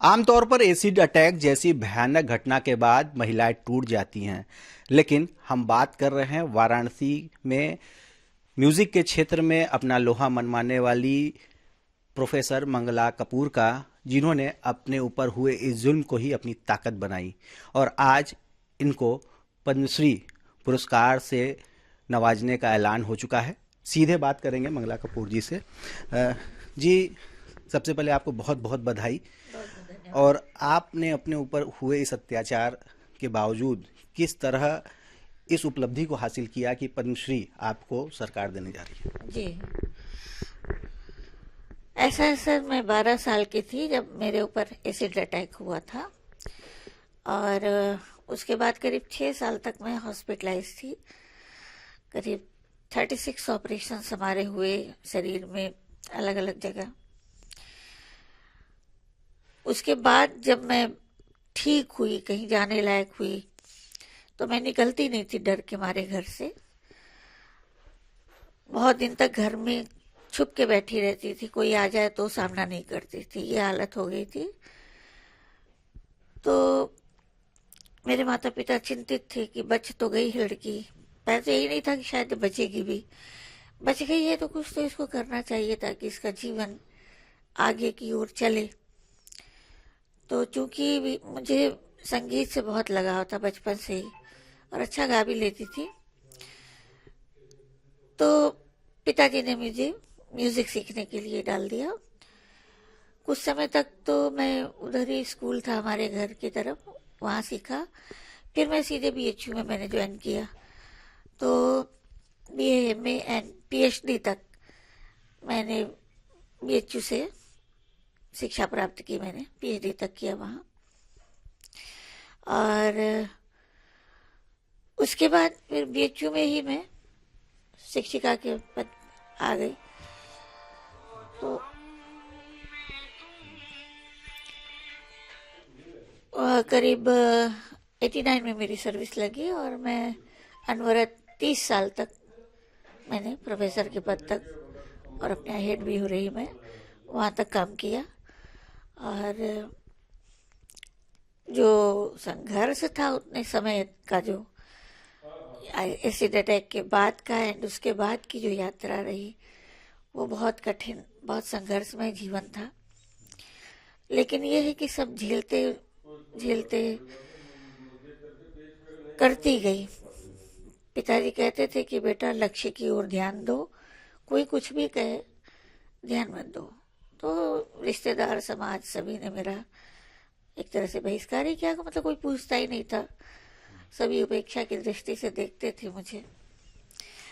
आमतौर पर acid attack जैसी भयानक घटना के बाद महिलाएं टूट जाती हैं, लेकिन हम बात कर रहे हैं वाराणसी में म्यूजिक के क्षेत्र में अपना लोहा मनवाने वाली प्रोफेसर मंगला कपूर का, जिन्होंने अपने ऊपर हुए इस जुल्म को ही अपनी ताकत बनाई और आज इनको पद्मश्री पुरस्कार से नवाजने का ऐलान हो चुका है। सीधे बात करेंगे मंगला कपूर जी से। जी, सबसे पहले आपको बहुत बहुत बधाई। और आपने अपने ऊपर हुए इस अत्याचार के बावजूद किस तरह इस उपलब्धि को हासिल किया कि पद्मश्री आपको सरकार देने जा रही है? जी, ऐसा सर, मैं 12 साल की थी जब मेरे ऊपर एसिड अटैक हुआ था और उसके बाद करीब 6 साल तक मैं हॉस्पिटलाइज थी। करीब 36 ऑपरेशंस हमारे हुए शरीर में, अलग अलग जगह। उसके बाद जब मैं ठीक हुई, कहीं जाने लायक हुई, तो मैं निकलती नहीं थी डर के मारे घर से। बहुत दिन तक घर में छुप के बैठी रहती थी, कोई आ जाए तो सामना नहीं करती थी, ये हालत हो गई थी। तो मेरे माता पिता चिंतित थे कि बच तो गई लड़की, पहले तो यही नहीं था कि शायद बचेगी भी, बच गई है तो कुछ तो इसको करना चाहिए ताकि इसका जीवन आगे की ओर चले। तो चूंकि मुझे संगीत से बहुत लगाव था बचपन से ही और अच्छा गा भी लेती थी, तो पिताजी ने मुझे म्यूजिक सीखने के लिए डाल दिया। कुछ समय तक तो मैं उधर ही, स्कूल था हमारे घर की तरफ, वहाँ सीखा। फिर मैं सीधे बीएचयू में मैंने ज्वाइन किया। तो बीए, एमए एंड पीएचडी तक मैंने बीएचयू से शिक्षा प्राप्त की। मैंने पीएचडी तक किया वहाँ और उसके बाद फिर बीएचयू में ही मैं शिक्षिका के पद आ गई। तो करीब 89 में मेरी सर्विस लगी और मैं अनवरत 30 साल तक मैंने प्रोफेसर के पद तक, और अपने हेड भी हो रही मैं, वहाँ तक काम किया। और जो संघर्ष था उतने समय का, जो एसिड अटैक के बाद का एंड उसके बाद की जो यात्रा रही, वो बहुत कठिन, बहुत संघर्षमय जीवन था। लेकिन ये है कि सब झेलते झेलते करती गई। पिताजी कहते थे कि बेटा लक्ष्य की ओर ध्यान दो, कोई कुछ भी कहे ध्यान मत दो। तो रिश्तेदार, समाज, सभी ने मेरा एक तरह से बहिष्कार ही किया, मतलब कोई पूछता ही नहीं था, सभी उपेक्षा की दृष्टि से देखते थे मुझे।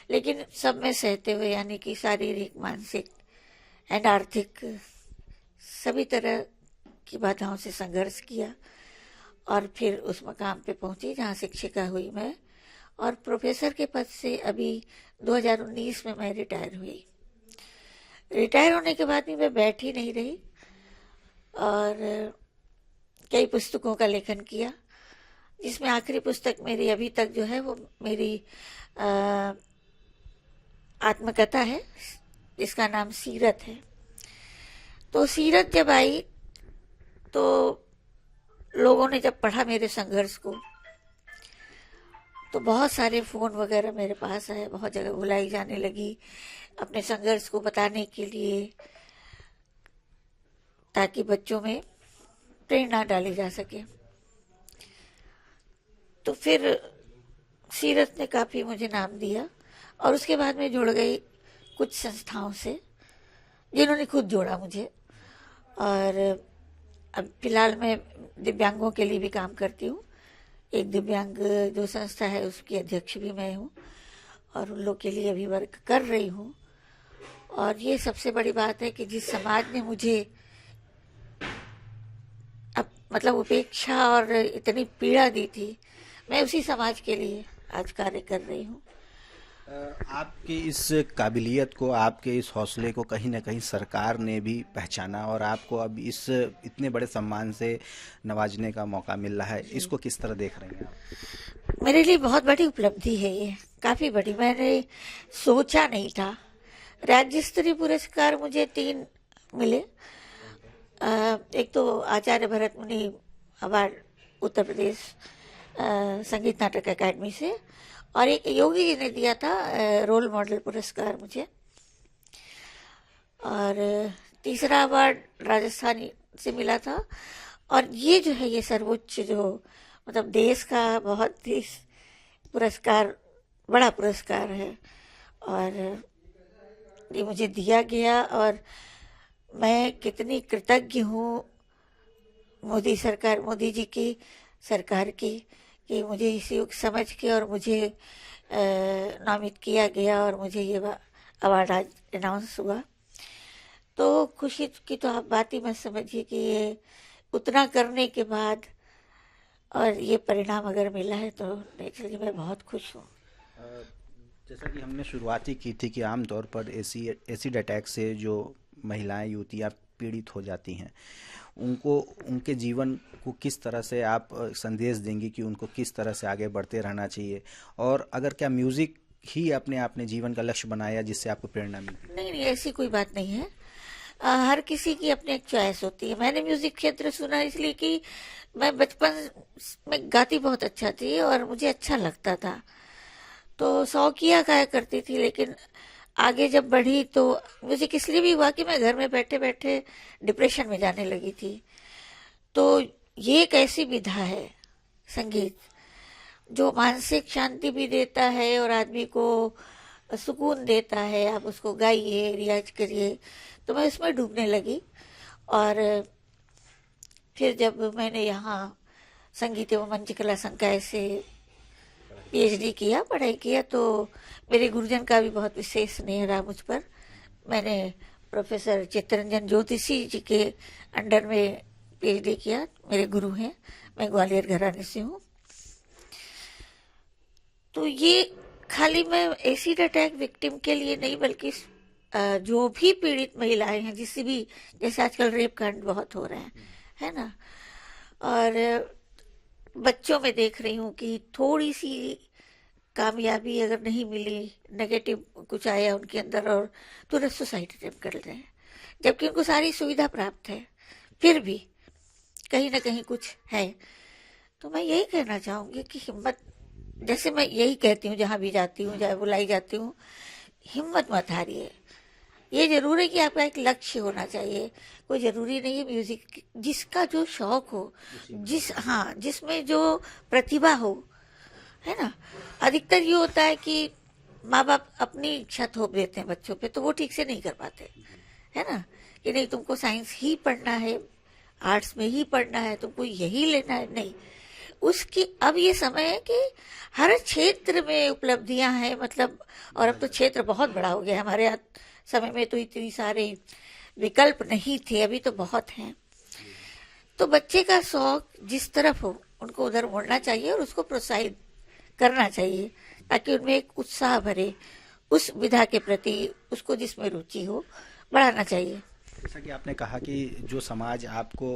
लेकिन सब में सहते हुए, यानी कि शारीरिक, मानसिक एंड आर्थिक सभी तरह की बाधाओं से संघर्ष किया और फिर उस मकाम पे पहुंची जहाँ शिक्षिका हुई मैं। और प्रोफेसर के पद से अभी 2019 में मैं रिटायर हुई। रिटायर होने के बाद भी मैं बैठी नहीं रही और कई पुस्तकों का लेखन किया, जिसमें आखिरी पुस्तक मेरी अभी तक जो है वो मेरी आत्मकथा है, जिसका नाम सीरत है। तो सीरत जब आई तो लोगों ने जब पढ़ा मेरे संघर्ष को, तो बहुत सारे फ़ोन वगैरह मेरे पास आए, बहुत जगह बुलाई जाने लगी अपने संघर्ष को बताने के लिए, ताकि बच्चों में प्रेरणा डाली जा सके। तो फिर सीरत ने काफ़ी मुझे नाम दिया और उसके बाद मैं जुड़ गई कुछ संस्थाओं से, जिन्होंने खुद जोड़ा मुझे। और अब फिलहाल मैं दिव्यांगों के लिए भी काम करती हूँ। एक दिव्यांग जो संस्था है उसकी अध्यक्ष भी मैं हूँ और उन लोग के लिए भी वर्क कर रही हूँ। और ये सबसे बड़ी बात है कि जिस समाज ने मुझे अब मतलब उपेक्षा और इतनी पीड़ा दी थी, मैं उसी समाज के लिए आज कार्य कर रही हूँ। आपकी इस काबिलियत को, आपके इस हौसले को कहीं ना कहीं सरकार ने भी पहचाना और आपको अब इस इतने बड़े सम्मान से नवाजने का मौका मिल रहा है। इसको किस तरह देख रहे हैं आप? मेरे लिए बहुत बड़ी उपलब्धि है ये, काफ़ी बड़ी। मैंने सोचा नहीं था। राज्य स्तरीय पुरस्कार मुझे 3 मिले एक तो आचार्य भरत मुनि अवार्ड उत्तर प्रदेश संगीत नाटक अकादमी से, और एक योगी जी ने दिया था रोल मॉडल पुरस्कार मुझे, और तीसरा अवार्ड राजस्थान से मिला था। और ये जो है ये सर्वोच्च जो मतलब देश का बहुत ही पुरस्कार, बड़ा पुरस्कार है, और ये मुझे दिया गया। और मैं कितनी कृतज्ञ हूँ मोदी सरकार, मोदी जी की सरकार की, कि मुझे इस युग समझ के और मुझे नामित किया गया और मुझे ये अवार्ड आज अनाउंस हुआ। तो खुशी की तो आप बात ही मत समझिए कि ये उतना करने के बाद और ये परिणाम अगर मिला है तो नेचुरली मैं बहुत खुश हूँ। जैसा कि हमने शुरुआत ही की थी कि आमतौर पर एसिड अटैक से जो महिलाएं युवतियां पीड़ित हो जाती हैं, उनको उनके जीवन को किस तरह से आप संदेश देंगी कि उनको किस तरह से आगे बढ़ते रहना चाहिए, और अगर क्या म्यूज़िक ही अपने जीवन का लक्ष्य बनाया जिससे आपको प्रेरणा मिलती? नहीं नहीं, ऐसी कोई बात नहीं है। हर किसी की अपनी एक चॉइस होती है। मैंने म्यूजिक क्षेत्र चुना इसलिए कि मैं बचपन में गाती बहुत अच्छा थी और मुझे अच्छा लगता था, तो शौकिया गाया करती थी। लेकिन आगे जब बढ़ी तो म्यूजिक इसलिए भी हुआ कि मैं घर में बैठे बैठे डिप्रेशन में जाने लगी थी। तो ये एक ऐसी विधा है संगीत जो मानसिक शांति भी देता है और आदमी को सुकून देता है। आप उसको गाइए, रियाज करिए। तो मैं उसमें डूबने लगी, और फिर जब मैंने यहाँ संगीत एवं मंच कला संकाय से पीएचडी किया, पढ़ाई किया, तो मेरे गुरुजन का भी बहुत विशेष स्नेह रहा मुझ पर। मैंने प्रोफेसर चित्तरंजन ज्योतिषी जी के अंडर में पीएचडी किया, मेरे गुरु हैं। मैं ग्वालियर घराने से हूँ। तो ये खाली मैं एसिड अटैक विक्टिम के लिए नहीं, बल्कि जो भी पीड़ित महिलाएं हैं, जिससे भी, जैसे आजकल रेप कांड बहुत हो रहे हैं, है ना, और बच्चों में देख रही हूँ कि थोड़ी सी कामयाबी अगर नहीं मिली, नेगेटिव कुछ आया उनके अंदर और तुरंत सुसाइड अटेम्प्ट कर रहे हैं, जबकि उनको सारी सुविधा प्राप्त है, फिर भी कहीं ना कहीं कुछ है। तो मैं यही कहना चाहूँगी कि हिम्मत, जैसे मैं यही कहती हूँ जहाँ भी जाती हूँ, जहाँ बुलाई जाती हूँ, हिम्मत मत हारिए। ये जरूर है कि आपका एक लक्ष्य होना चाहिए। कोई जरूरी नहीं है म्यूजिक, जिसका जो शौक हो, जिसमें जो प्रतिभा हो, है ना। अधिकतर ये होता है कि माँ बाप अपनी इच्छा थोप देते हैं बच्चों पे, तो वो ठीक से नहीं कर पाते, है ना, कि नहीं तुमको साइंस ही पढ़ना है, आर्ट्स में ही पढ़ना है, तुमको यही लेना है। नहीं, उसकी अब ये समय है कि हर क्षेत्र में उपलब्धियां हैं, मतलब, और अब तो क्षेत्र बहुत बड़ा हो गया। हमारे समय में तो इतनी सारे विकल्प नहीं थे, अभी तो बहुत हैं। तो बच्चे का शौक जिस तरफ हो उनको उधर मुड़ना चाहिए और उसको प्रोत्साहित करना चाहिए, ताकि उनमें एक उत्साह भरे, उस विधा के प्रति उसको जिसमें रुचि हो बढ़ाना चाहिए। जैसा कि आपने कहा कि जो समाज आपको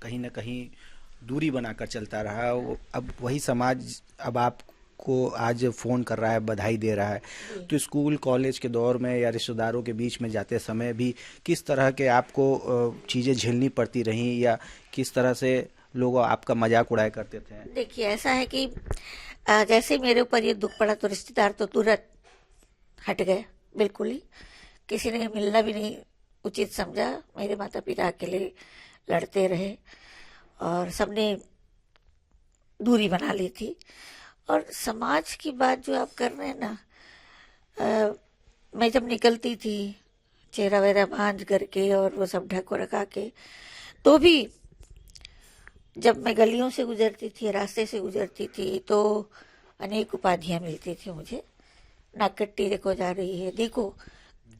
कहीं ना कहीं दूरी बनाकर चलता रहा, अब वही समाज अब आपको आज फ़ोन कर रहा है, बधाई दे रहा है। तो स्कूल कॉलेज के दौर में या रिश्तेदारों के बीच में जाते समय भी किस तरह के आपको चीज़ें झेलनी पड़ती रहीं, या किस तरह से लोग आपका मजाक उड़ाया करते थे? देखिए, ऐसा है कि जैसे मेरे ऊपर ये दुख पड़ा तो रिश्तेदार तो तुरंत हट गए, बिल्कुल ही। किसी ने मिलना भी नहीं उचित समझा। मेरे माता पिता अकेले लड़ते रहे और सबने दूरी बना ली थी। और समाज की बात जो आप कर रहे हैं ना, मैं जब निकलती थी चेहरा वेरा बांध करके और वो सब ढक रखा के, तो भी जब मैं गलियों से गुजरती थी, रास्ते से गुजरती थी, तो अनेक उपाधियां मिलती थी मुझे। नाकट्टी देखो जा रही है, देखो,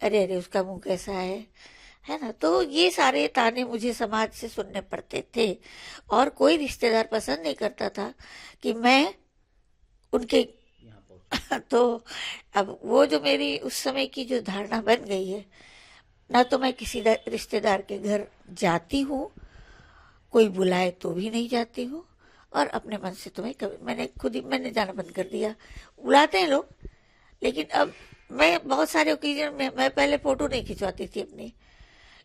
अरे अरे उसका मुंह कैसा है ना। तो ये सारे ताने मुझे समाज से सुनने पड़ते थे, और कोई रिश्तेदार पसंद नहीं करता था कि मैं उनके तो अब वो जो मेरी उस समय की जो धारणा बन गई है ना, तो मैं किसी रिश्तेदार के घर जाती हूँ, कोई बुलाए तो भी नहीं जाती हूँ, और अपने मन से तो मैंने जाना बंद कर दिया। बुलाते हैं लोग, लेकिन अब मैं बहुत सारे ओकेजन में, मैं पहले फोटो नहीं खिंचवाती थी अपनी,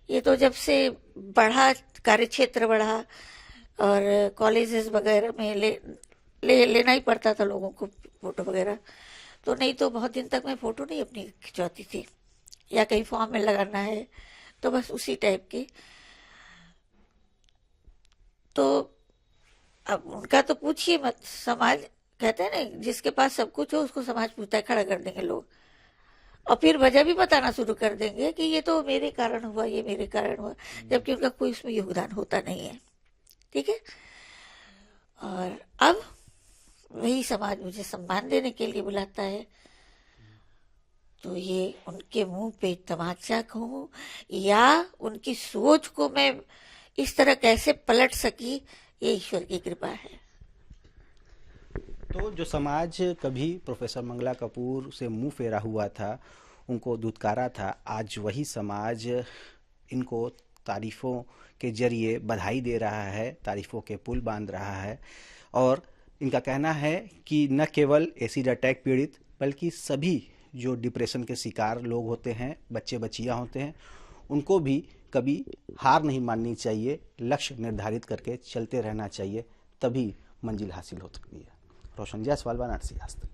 ये तो जब से बढ़ा, कार्य क्षेत्र बढ़ा और कॉलेजेस वगैरह में लेना ही पड़ता था लोगों को फोटो वगैरह, तो नहीं तो बहुत दिन तक मैं फोटो नहीं अपनी खिंचवाती थी, या कहीं फॉर्म में लगाना है तो बस उसी टाइप की। तो अब उनका तो पूछिए मत, समाज कहते हैं ना, जिसके पास सब कुछ हो उसको समाज पूछता है, खड़ा कर देंगे लोग, और फिर वजह भी बताना शुरू कर देंगे कि ये तो मेरे कारण हुआ, ये मेरे कारण हुआ, जबकि उनका कोई उसमें योगदान होता नहीं है। ठीक है। और अब वही समाज मुझे सम्मान देने के लिए बुलाता है, तो ये उनके मुंह पे तमाचा कहूं या उनकी सोच को मैं इस तरह कैसे पलट सकी, ये ईश्वर की कृपा है। तो जो समाज कभी प्रोफेसर मंगला कपूर से मुंह फेरा हुआ था, उनको दुत्कारा था, आज वही समाज इनको तारीफों के जरिए बधाई दे रहा है, तारीफों के पुल बांध रहा है। और इनका कहना है कि न केवल एसिड अटैक पीड़ित बल्कि सभी जो डिप्रेशन के शिकार लोग होते हैं, बच्चे बच्चियां होते हैं, उनको भी कभी हार नहीं माननी चाहिए, लक्ष्य निर्धारित करके चलते रहना चाहिए, तभी मंजिल हासिल हो सकती है। रोशन जायसवाल, वाराणसी आज तक।